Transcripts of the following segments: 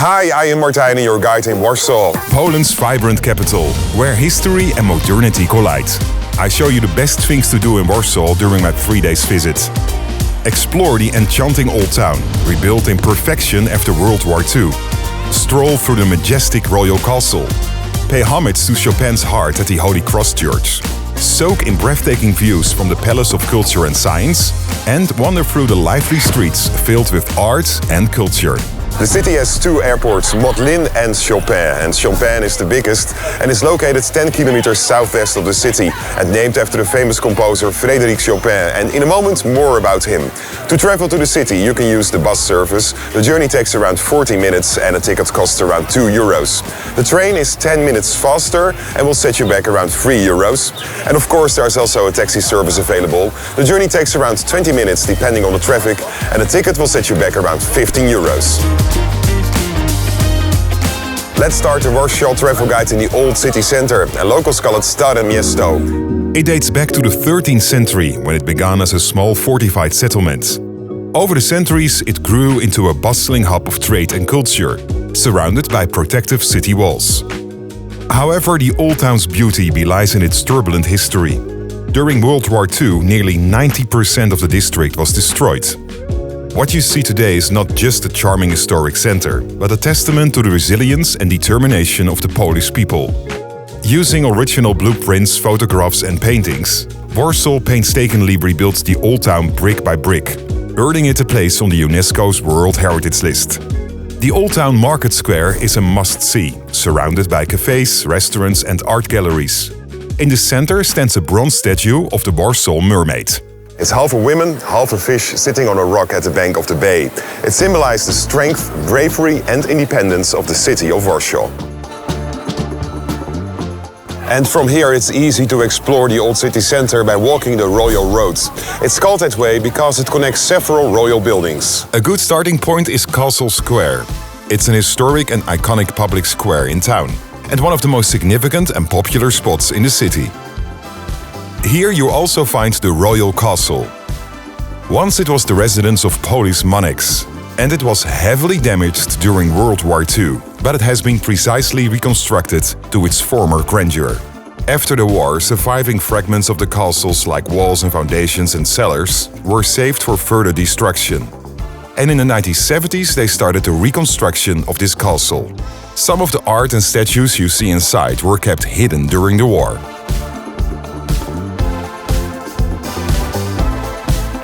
Hi, I am Martijn, your guide in Warsaw. Poland's vibrant capital, where history and modernity collide. I show you the best things to do in Warsaw during my 3 days visit. Explore the enchanting Old Town, rebuilt in perfection after World War II. Stroll through the majestic royal castle. Pay homage to Chopin's heart at the Holy Cross Church. Soak in breathtaking views from the Palace of Culture and Science. And wander through the lively streets filled with art and culture. The city has 2 airports, Polin and Chopin. And Chopin is the biggest and is located 10 kilometers southwest of the city and named after the famous composer Frédéric Chopin. And in a moment, more about him. To travel to the city, you can use the bus service. The journey takes around 40 minutes and a ticket costs around €2. The train is 10 minutes faster and will set you back around €3. And of course, there's also a taxi service available. The journey takes around 20 minutes depending on the traffic and the ticket will set you back around €15. Let's start the Warsaw Travel Guide in the old city center, and locals call it Stare Miasto. It dates back to the 13th century, when it began as a small fortified settlement. Over the centuries, it grew into a bustling hub of trade and culture, surrounded by protective city walls. However, the Old Town's beauty belies in its turbulent history. During World War II, nearly 90% of the district was destroyed. What you see today is not just a charming historic center, but a testament to the resilience and determination of the Polish people. Using original blueprints, photographs and paintings, Warsaw painstakingly rebuilt the Old Town brick by brick, earning it a place on the UNESCO's World Heritage List. The Old Town Market Square is a must-see, surrounded by cafes, restaurants and art galleries. In the center stands a bronze statue of the Warsaw Mermaid. It's half a woman, half a fish sitting on a rock at the bank of the bay. It symbolizes the strength, bravery and independence of the city of Warsaw. And from here it's easy to explore the old city center by walking the Royal Road. It's called that way because it connects several royal buildings. A good starting point is Castle Square. It's an historic and iconic public square in town, and one of the most significant and popular spots in the city. Here you also find the Royal Castle. Once it was the residence of Polish monarchs, and it was heavily damaged during World War II, but it has been precisely reconstructed to its former grandeur. After the war, surviving fragments of the castles like walls and foundations and cellars were saved for further destruction. And in the 1970s they started the reconstruction of this castle. Some of the art and statues you see inside were kept hidden during the war.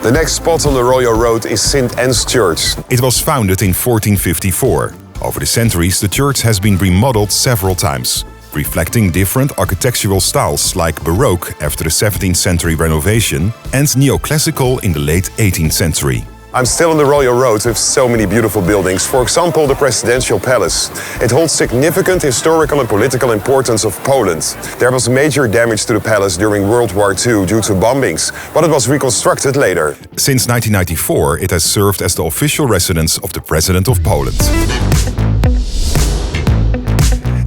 The next spot on the Royal Road is St. Anne's Church. It was founded in 1454. Over the centuries, the church has been remodeled several times, reflecting different architectural styles like Baroque after the 17th century renovation and neoclassical in the late 18th century. I'm still on the Royal Road with so many beautiful buildings. For example, the Presidential Palace. It holds significant historical and political importance of Poland. There was major damage to the palace during World War II due to bombings, but it was reconstructed later. Since 1994, it has served as the official residence of the President of Poland.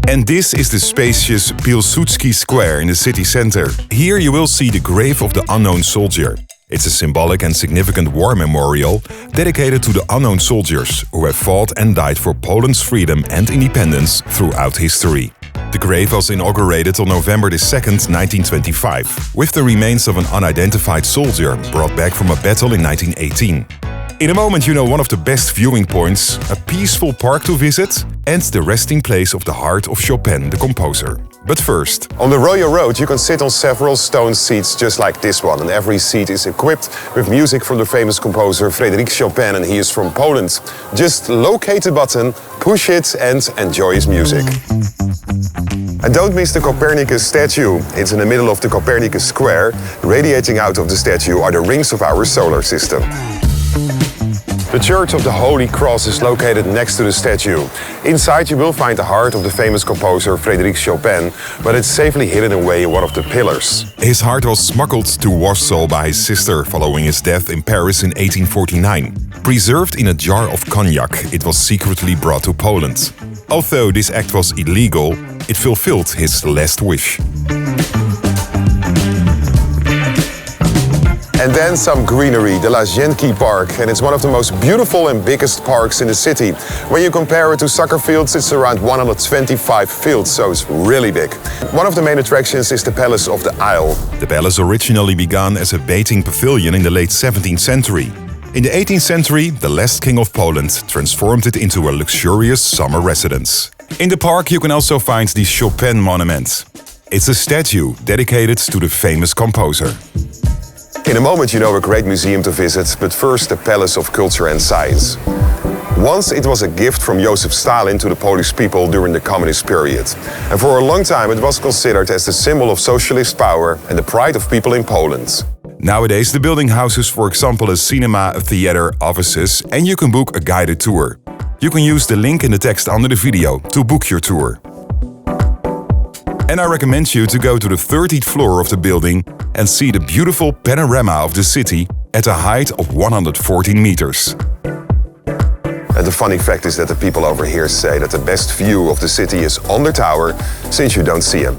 And this is the spacious Piłsudski Square in the city center. Here you will see the grave of the unknown soldier. It's a symbolic and significant war memorial dedicated to the unknown soldiers who have fought and died for Poland's freedom and independence throughout history. The grave was inaugurated on November 2nd, 1925, with the remains of an unidentified soldier brought back from a battle in 1918. In a moment you know one of the best viewing points, a peaceful park to visit, and the resting place of the heart of Chopin, the composer. But first, on the Royal Road you can sit on several stone seats just like this one, and every seat is equipped with music from the famous composer Frédéric Chopin, and he is from Poland. Just locate the button, push it and enjoy his music. And don't miss the Copernicus statue. It's in the middle of the Copernicus Square. Radiating out of the statue are the rings of our solar system. The Church of the Holy Cross is located next to the statue. Inside you will find the heart of the famous composer Frédéric Chopin, but it's safely hidden away in one of the pillars. His heart was smuggled to Warsaw by his sister following his death in Paris in 1849. Preserved in a jar of cognac, it was secretly brought to Poland. Although this act was illegal, it fulfilled his last wish. And then some greenery, the Łazienki Park, and it's one of the most beautiful and biggest parks in the city. When you compare it to soccer fields, it's around 125 fields, so it's really big. One of the main attractions is the Palace of the Isle. The palace originally began as a bathing pavilion in the late 17th century. In the 18th century, the last king of Poland transformed it into a luxurious summer residence. In the park you can also find the Chopin monument. It's a statue dedicated to the famous composer. In a moment you know a great museum to visit, but first the Palace of Culture and Science. Once it was a gift from Joseph Stalin to the Polish people during the communist period. And for a long time it was considered as the symbol of socialist power and the pride of people in Poland. Nowadays the building houses, for example, a cinema, a theater, offices, and you can book a guided tour. You can use the link in the text under the video to book your tour. And I recommend you to go to the 30th floor of the building and see the beautiful panorama of the city at a height of 114 meters. And the funny fact is that the people over here say that the best view of the city is on the tower, since you don't see him.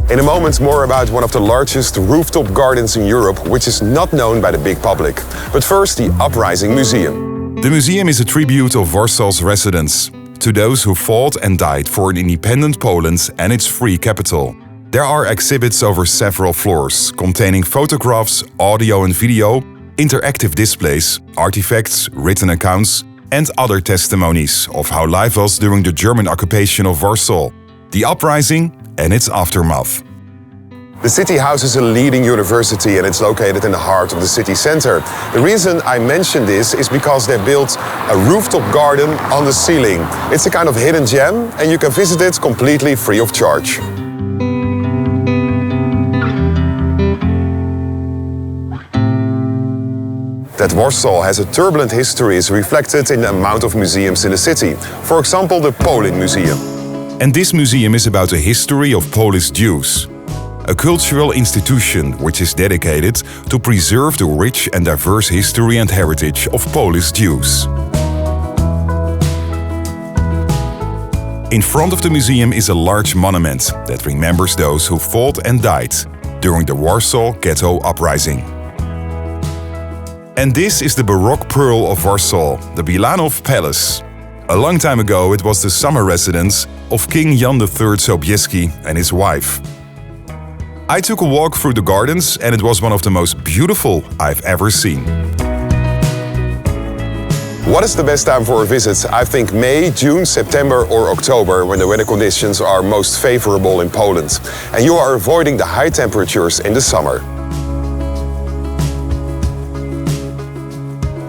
In a moment, more about one of the largest rooftop gardens in Europe, which is not known by the big public. But first, the Uprising Museum. The museum is a tribute of Warsaw's residents, to those who fought and died for an independent Poland and its free capital. There are exhibits over several floors, containing photographs, audio and video, interactive displays, artifacts, written accounts, and other testimonies of how life was during the German occupation of Warsaw, the uprising and its aftermath. The city houses a leading university and it's located in the heart of the city center. The reason I mention this is because they built a rooftop garden on the ceiling. It's a kind of hidden gem and you can visit it completely free of charge. That Warsaw has a turbulent history is reflected in the amount of museums in the city. For example, the Polin Museum. And this museum is about the history of Polish Jews, a cultural institution which is dedicated to preserve the rich and diverse history and heritage of Polish Jews. In front of the museum is a large monument that remembers those who fought and died during the Warsaw Ghetto Uprising. And this is the Baroque pearl of Warsaw, the Wilanów Palace. A long time ago it was the summer residence of King Jan III Sobieski and his wife. I took a walk through the gardens and it was one of the most beautiful I've ever seen. What is the best time for a visit? I think May, June, September or October, when the weather conditions are most favorable in Poland. And you are avoiding the high temperatures in the summer.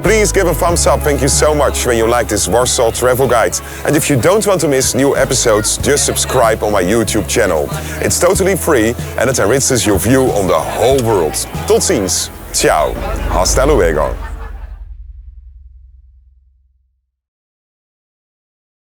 Please give a thumbs up, thank you so much, when you like this Warsaw Travel Guide. And if you don't want to miss new episodes, just subscribe on my YouTube channel. It's totally free and it enriches your view on the whole world. Tot ziens. Ciao. Hasta luego.